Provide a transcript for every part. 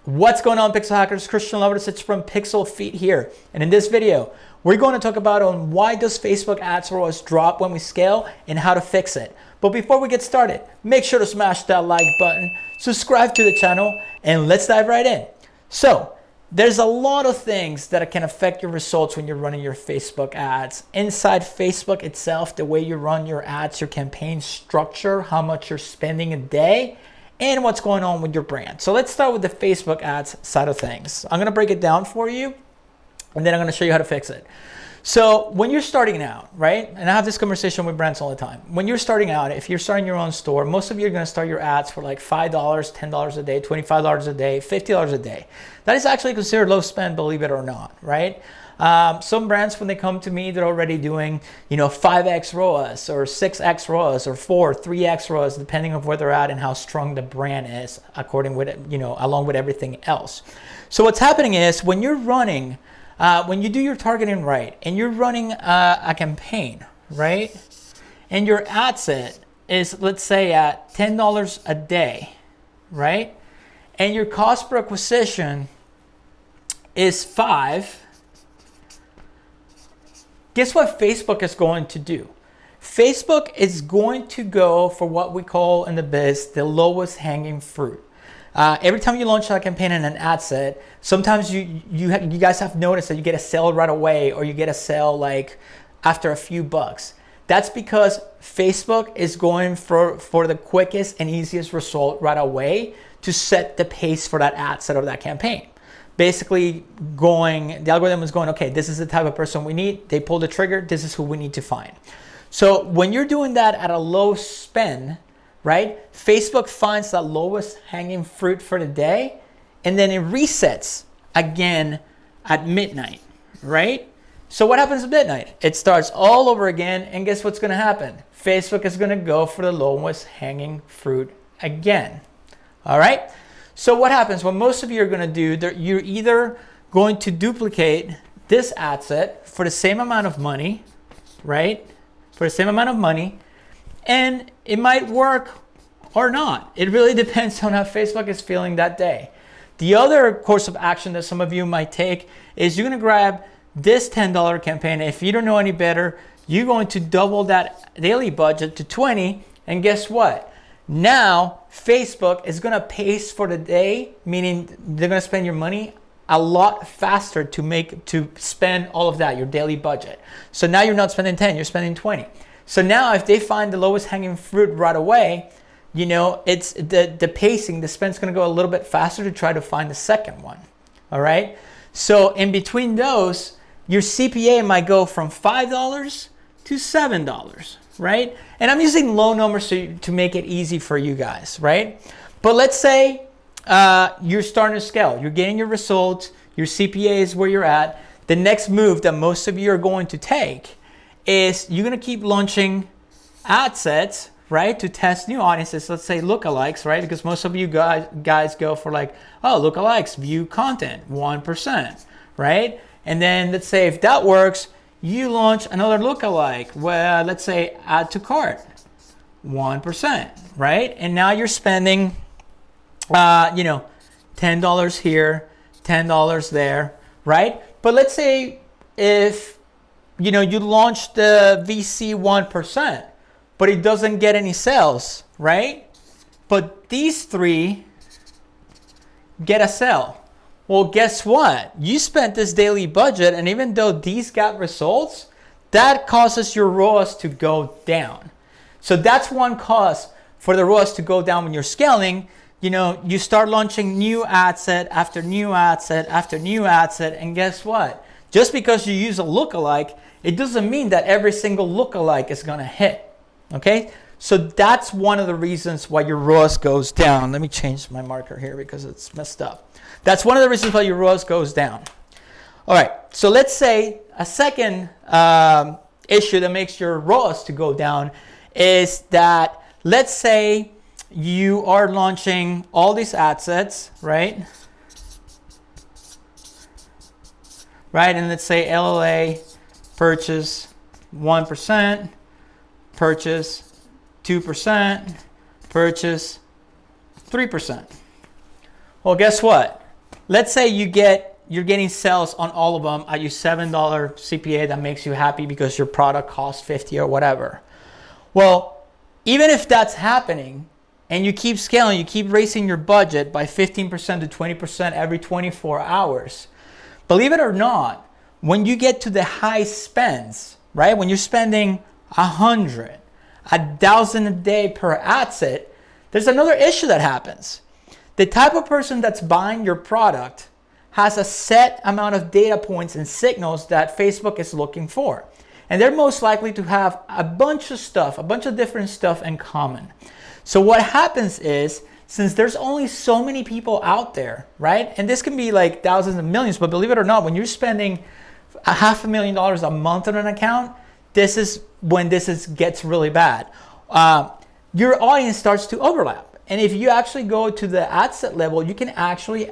What's going on, Pixel Hackers? Christian Lovrecich from PixlFeed here. And in this video, we're going to talk about on why does Facebook ads ROAS drop when we scale and how to fix it. But before we get started, make sure to smash that like button, subscribe to the channel, and let's dive right in. So there's a lot of things that can affect your results when you're running your Facebook ads. Inside Facebook itself, the way you run your ads, your campaign structure, how much you're spending a day, and what's going on with your brand. So let's start with the Facebook ads side of things. I'm gonna break it down for you, and then I'm gonna show you how to fix it. So when you're starting out, right? And I have this conversation with brands all the time. When you're starting out, if you're starting your own store, most of you are gonna start your ads for like $5, $10 a day, $25 a day, $50 a day. That is actually considered low spend, believe it or not, right? Some brands, when they come to me, they're already doing, 5x ROAS or 6x ROAS or 3x ROAS, depending on where they're at and how strong the brand is, according with along with everything else. So what's happening is when you're running, when you do your targeting right and you're running a campaign, right, and your ad set is, let's say, at $10 a day, right, and your cost per acquisition is $5. Guess what Facebook is going to do? Facebook is going to go for what we call in the biz the lowest hanging fruit. Every time you launch a campaign in an ad set, sometimes you guys have noticed that you get a sale right away, or you get a sale like after a few bucks. That's because Facebook is going for the quickest and easiest result right away to set the pace for that ad set or that campaign. Basically the algorithm is going, okay, this is the type of person we need. They pull the trigger. This is who we need to find. So when you're doing that at a low spend, right, Facebook finds the lowest hanging fruit for the day, and then it resets again at midnight, right? So what happens at midnight? It starts all over again, and guess what's going to happen? Facebook is going to go for the lowest hanging fruit again. All right? So what happens? What most of you are going to do, you're either going to duplicate this ad set for the same amount of money, right? For the same amount of money, and it might work or not. It really depends on how Facebook is feeling that day. The other course of action that some of you might take is you're going to grab this $10 campaign. If you don't know any better, you're going to double that daily budget to 20, and guess what? Now Facebook is going to pace for the day, meaning they're going to spend your money a lot faster to spend all of that, your daily budget. So now you're not spending 10, you're spending 20. So now if they find the lowest hanging fruit right away, it's the pacing, the spend's going to go a little bit faster to try to find the second one. All right. So in between those, your CPA might go from $5 to $7, right? And I'm using low numbers to make it easy for you guys, right? But let's say you're starting to scale. You're getting your results. Your CPA is where you're at. The next move that most of you are going to take is you're going to keep launching ad sets, right, to test new audiences. Let's say lookalikes, right? Because most of you guys go for like, oh, lookalikes, view content, 1%, right? And then let's say if that works, you launch another lookalike. Well, let's say add to cart, 1%, right? And now you're spending, $10 here, $10 there, right? But let's say if, you launch the VC 1%, but it doesn't get any sales, right? But these three get a sale. Well, guess what? You spent this daily budget, and even though these got results, that causes your ROAS to go down. So that's one cause for the ROAS to go down when you're scaling. You start launching new ad set after new ad set after new ad set, and guess what? Just because you use a lookalike, it doesn't mean that every single lookalike is going to hit. Okay? So that's one of the reasons why your ROAS goes down. Let me change my marker here because it's messed up. That's one of the reasons why your ROAS goes down. All right, so let's say a second issue that makes your ROAS to go down is that, let's say you are launching all these ad sets, right? Right, and let's say LLA, purchase 1%, purchase 2%, purchase 3%. Well, guess what? let's say you're getting sales on all of them at your $7 CPA that makes you happy because your product costs 50 or whatever. Well, even if that's happening and you keep scaling, you keep raising your budget by 15% to 20% every 24 hours, believe it or not, when you get to the high spends, right? When you're spending 100, 1,000 a day per ad set, there's another issue that happens. The type of person that's buying your product has a set amount of data points and signals that Facebook is looking for. And they're most likely to have a bunch of different stuff in common. So what happens is, since there's only so many people out there, right? And this can be like thousands and millions, but believe it or not, when you're spending $500,000 a month on an account, this is when gets really bad. Your audience starts to overlap. And if you actually go to the ad set level, you can actually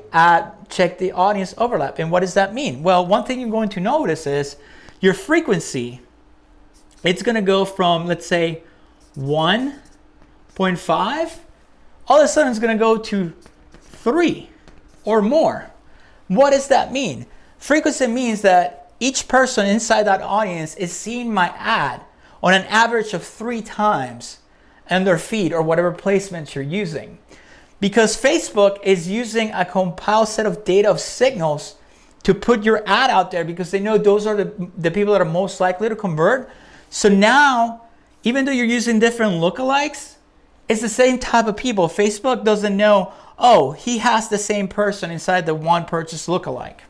check the audience overlap. And what does that mean? Well, one thing you're going to notice is your frequency. It's going to go from, let's say, 1.5. All of a sudden, it's going to go to 3 or more. What does that mean? Frequency means that each person inside that audience is seeing my ad on an average of 3 times in their feed or whatever placements you're using. Because Facebook is using a compiled set of data of signals to put your ad out there because they know those are the people that are most likely to convert. So now, even though you're using different lookalikes, it's the same type of people. Facebook doesn't know, oh, he has the same person inside the one purchase lookalike,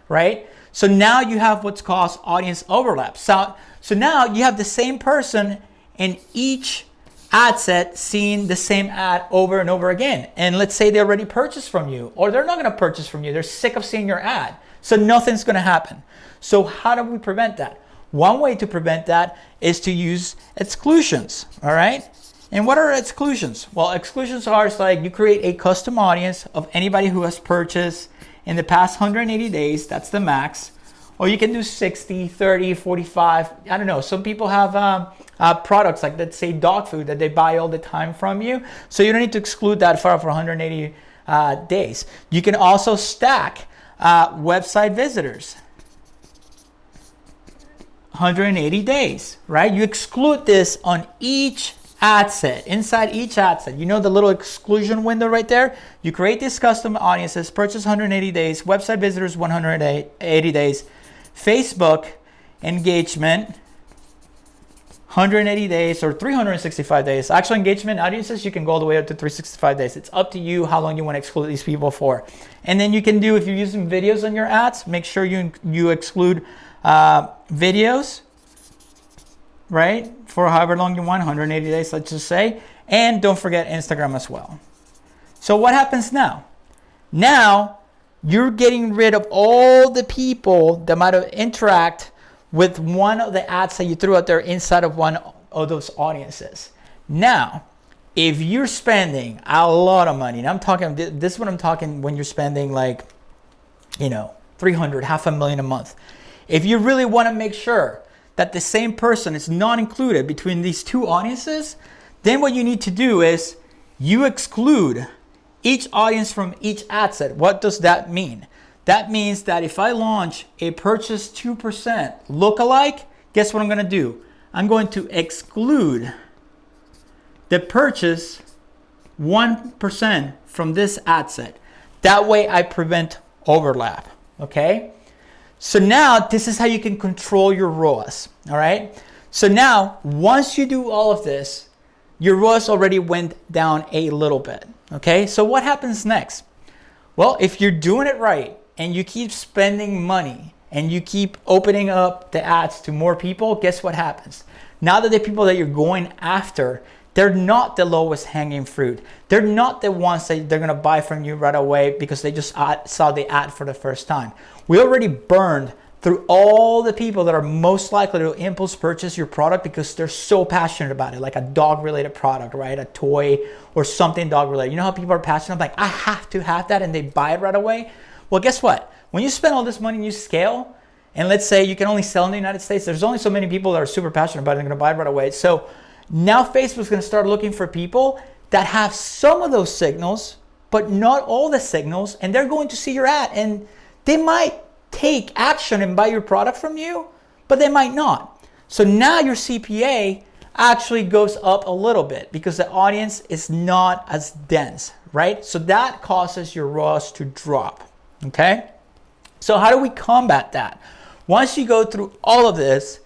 right? So now you have what's called audience overlap. So now you have the same person in each ad set seeing the same ad over and over again. And let's say they already purchased from you, or they're not going to purchase from you. They're sick of seeing your ad. So nothing's going to happen. So how do we prevent that? One way to prevent that is to use exclusions, all right? And what are exclusions? Well, exclusions are like you create a custom audience of anybody who has purchased in the past 180 days, that's the max. Or you can do 60, 30, 45, I don't know. Some people have products like, let's say, dog food that they buy all the time from you. So you don't need to exclude that for 180 days. You can also stack website visitors. 180 days, right? You exclude this on each ad set, inside each ad set. You know the little exclusion window right there? You create these custom audiences, purchase 180 days, website visitors 180 days, Facebook engagement 180 days or 365 days. Actual engagement audiences, you can go all the way up to 365 days. It's up to you how long you want to exclude these people for. And then you can do, if you're using videos on your ads, make sure you exclude videos, right? For however long you want, 180 days, let's just say. And don't forget Instagram as well. So what happens now? Now you're getting rid of all the people that might have interact with one of the ads that you threw out there inside of one of those audiences. Now, if you're spending a lot of money, and I'm talking, this is what I'm talking when you're spending like, 300, $500,000 a month. If you really want to make sure that the same person is not included between these two audiences, then what you need to do is you exclude each audience from each ad set. What does that mean? That means that if I launch a purchase 2% lookalike, guess what I'm going to do? I'm going to exclude the purchase 1% from this ad set. That way I prevent overlap, okay? So now this is how you can control your ROAS, all right? So now, once you do all of this, your ROAS already went down a little bit, okay? So what happens next? Well, if you're doing it right and you keep spending money and you keep opening up the ads to more people, guess what happens? Now that the people that you're going after, they're not the lowest hanging fruit. They're not the ones that they're gonna buy from you right away because they just saw the ad for the first time. We already burned through all the people that are most likely to impulse purchase your product because they're so passionate about it, like a dog related product, right? A toy or something dog related. You know how people are passionate? I'm like, I have to have that, and they buy it right away. Well, guess what? When you spend all this money and you scale, and let's say you can only sell in the United States, there's only so many people that are super passionate about it and they're gonna buy it right away. So now Facebook's gonna start looking for people that have some of those signals, but not all the signals, and they're going to see your ad, and they might take action and buy your product from you, but they might not. So now your CPA actually goes up a little bit because the audience is not as dense, right? So that causes your ROAS to drop, okay? So how do we combat that? Once you go through all of this,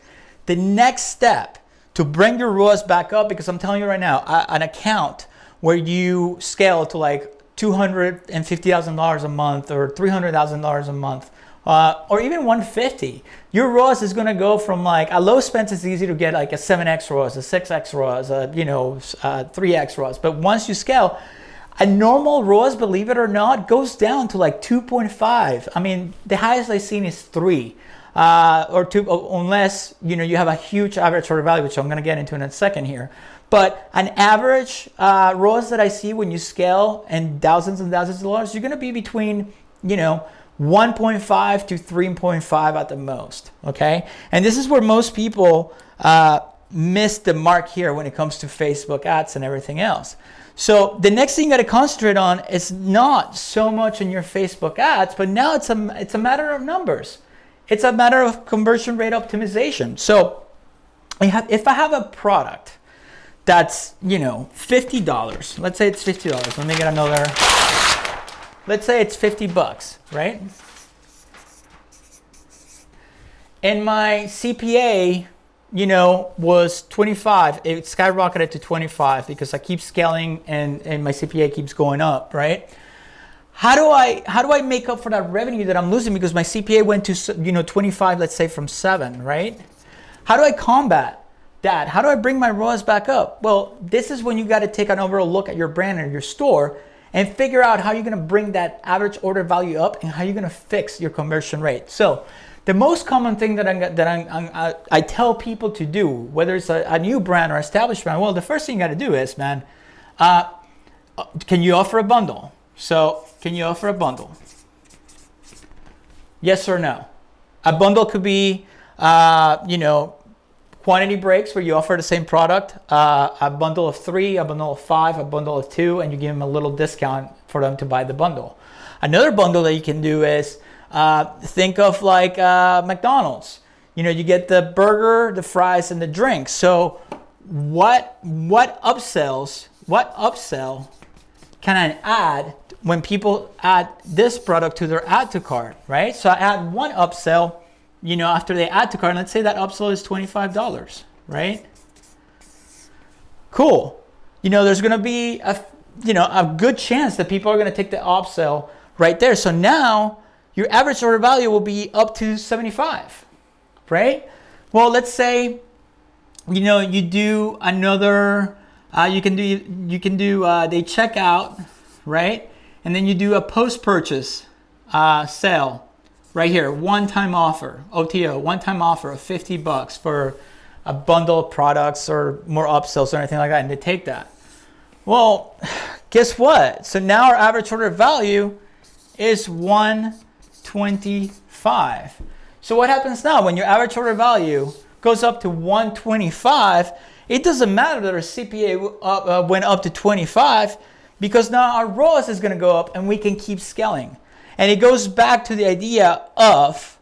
the next step to bring your ROAS back up, because I'm telling you right now, an account where you scale to like $250,000 a month or $300,000 a month, or even 150, your ROAS is going to go from like a low spend is easy to get like a 7x ROAS, a 6x ROAS, 3x ROAS. But once you scale, a normal ROAS, believe it or not, goes down to like 2.5. I mean, the highest I've seen is 3 or 2, unless you have a huge average order value, which I'm going to get into in a second here. But an average ROAS that I see when you scale and thousands and thousands of dollars, you're going to be between 1.5 to 3.5 at the most, okay? And this is where most people miss the mark here when it comes to Facebook ads and everything else. So the next thing you got to concentrate on is not so much in your Facebook ads, but now it's a matter of numbers. It's a matter of conversion rate optimization. So if I have a product that's $50, let's say it's $50. Let me get another. Let's say it's $50, right? And my CPA, was 25. It skyrocketed to 25 because I keep scaling and my CPA keeps going up, right? How do I make up for that revenue that I'm losing because my CPA went to 25, let's say from 7, right? How do I combat that? How do I bring my ROAS back up? Well, this is when you got to take an overall look at your brand and your store and figure out how you're going to bring that average order value up and how you're going to fix your conversion rate. So the most common thing that I tell people to do, whether it's a new brand or established brand, well, the first thing you got to do is, man, can you offer a bundle? So can you offer a bundle? Yes or no? A bundle could be, quantity breaks where you offer the same product, a bundle of 3, a bundle of 5, a bundle of 2, and you give them a little discount for them to buy the bundle. Another bundle that you can do is think of like McDonald's. You get the burger, the fries, and the drink. So what upsell can I add when people add this product to their add to cart, right? So I add one upsell, after they add to cart, and let's say that upsell is $25, right? Cool. There's going to be a good chance that people are going to take the upsell right there. So now your average order value will be up to 75, right? Well, let's say, you do another, you can do they check out, right? And then you do a post-purchase sale. Right here, one-time offer, OTO, one-time offer of $50 for a bundle of products or more upsells or anything like that, and they take that. Well, guess what? So now our average order value is $125. So what happens now when your average order value goes up to $125? It doesn't matter that our CPA went up to 25 because now our ROAS is going to go up and we can keep scaling. And it goes back to the idea of,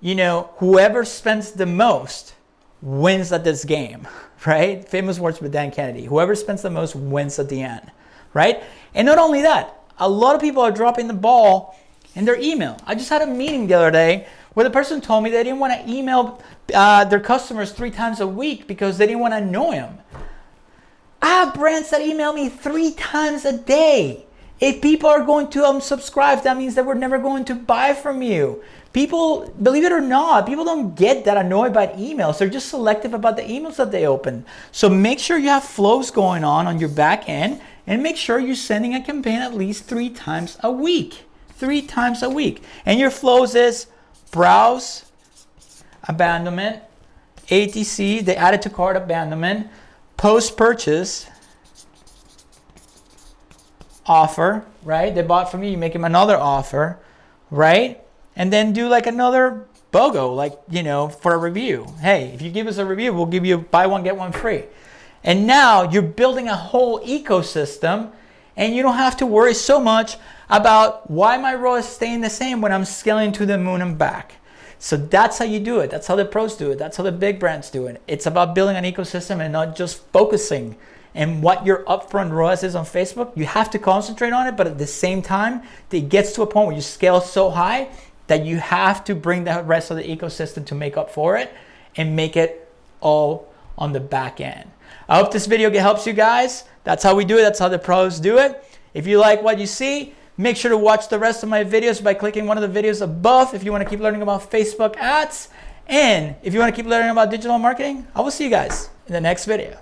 whoever spends the most wins at this game, right? Famous words by Dan Kennedy. Whoever spends the most wins at the end, right? And not only that, a lot of people are dropping the ball in their email. I just had a meeting the other day where the person told me they didn't want to email their customers 3 times a week because they didn't want to annoy them. I have brands that email me 3 times a day. If people are going to unsubscribe, that means that we're never going to buy from you. People, believe it or not, people don't get that annoyed by emails. They're just selective about the emails that they open. So make sure you have flows going on your back end and make sure you're sending a campaign at least 3 times a week. 3 times a week. And your flows is browse, abandonment, ATC, the added to cart abandonment, post-purchase, offer, right? They bought from you, you make them another offer, right? And then do like another BOGO, like, for a review. Hey, if you give us a review, we'll give you buy one, get one free. And now you're building a whole ecosystem and you don't have to worry so much about why my ROAS is staying the same when I'm scaling to the moon and back. So that's how you do it. That's how the pros do it. That's how the big brands do it. It's about building an ecosystem and not just focusing on what your upfront ROAS is on Facebook. You have to concentrate on it, but at the same time, it gets to a point where you scale so high that you have to bring the rest of the ecosystem to make up for it and make it all on the back end. I hope this video helps you guys. That's how we do it. That's how the pros do it. If you like what you see, make sure to watch the rest of my videos by clicking one of the videos above if you want to keep learning about Facebook ads. And if you want to keep learning about digital marketing, I will see you guys in the next video.